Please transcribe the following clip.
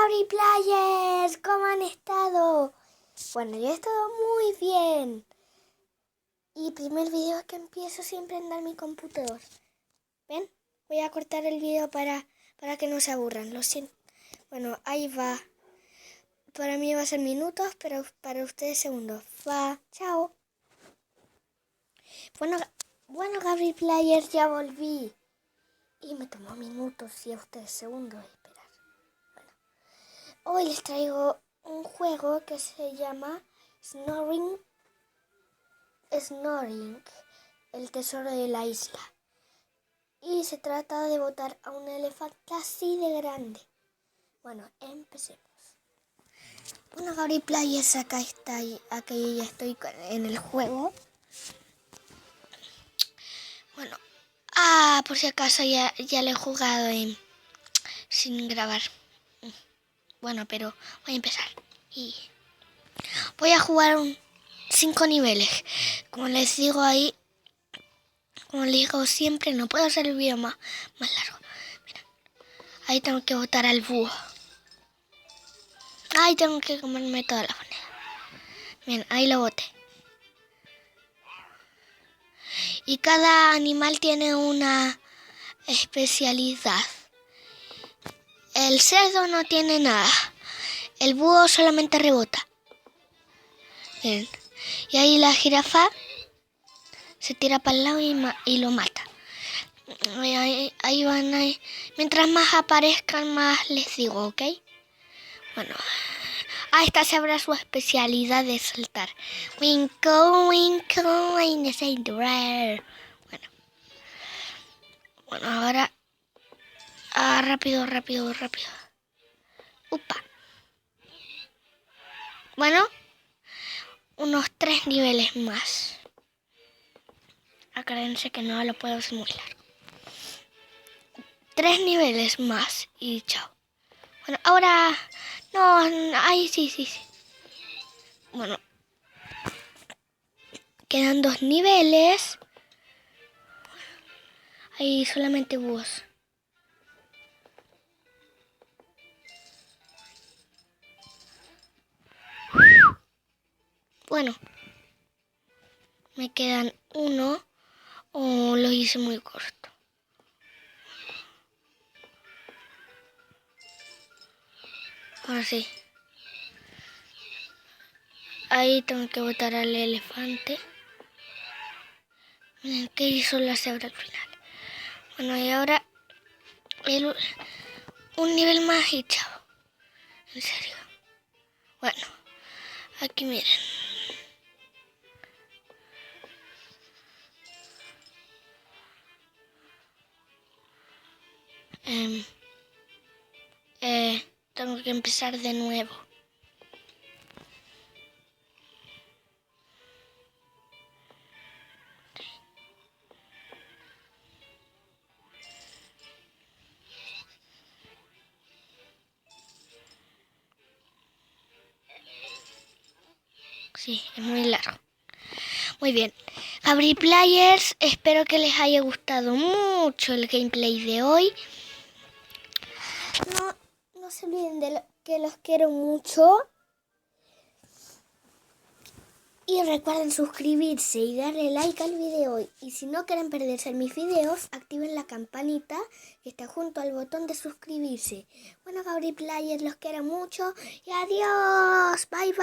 Gabri Players, ¿cómo han estado? Bueno, yo he estado muy bien. Y primer video que empiezo sin prender mi computador. ¿Ven? Voy a cortar el video para que no se aburran, lo siento. Bueno, ahí va. Para mí va a ser minutos, pero para ustedes segundos. Va, chao. Bueno, Gabri Players, ya volví. Y me tomó minutos y a ustedes segundos esperar. Bueno, hoy les traigo un juego que se llama Snoring, el tesoro de la isla. Y se trata de botar a un elefante así de grande. Bueno, empecemos. Bueno, Gabri Players, aquí ya estoy en el juego. Bueno, por si acaso ya lo he jugado sin grabar. Bueno, pero voy a empezar. Y voy a jugar 5 niveles. Como les digo ahí, como les digo siempre, no puedo hacer el video más largo. Mira, ahí tengo que botar al búho. Ahí tengo que comerme toda la moneda. Bien, ahí lo boté. Y cada animal tiene una especialidad. El cerdo no tiene nada. El búho solamente rebota. Bien. Y ahí la jirafa se tira para el lado y lo mata. Ahí van. Mientras más aparezcan, más les digo, ¿ok? Bueno. Esta sabrá su especialidad de saltar. Winkle, winkle, in the center. Bueno, ahora. Rápido. Upa. Bueno, unos 3 niveles más. Acuérdense que no lo puedo hacer muy largo. 3 niveles más y chao. Bueno, ahora... No, ahí sí. Bueno. Quedan 2 niveles. Ahí solamente búhos. Bueno. Me quedan 1 o lo hice muy corto. Ahora sí. Ahí tengo que botar al elefante. Miren qué hizo la cebra al final. Bueno, y ahora un nivel más y chao. En serio. Bueno, aquí miren. Tengo que empezar de nuevo. Sí, es muy largo. Muy bien. Gabri Players, espero que les haya gustado mucho el gameplay de hoy. No se olviden que los quiero mucho. Y recuerden suscribirse y darle like al video. Y si no quieren perderse mis videos, activen la campanita que está junto al botón de suscribirse. Bueno, Gabri Players, los quiero mucho y adiós. Bye.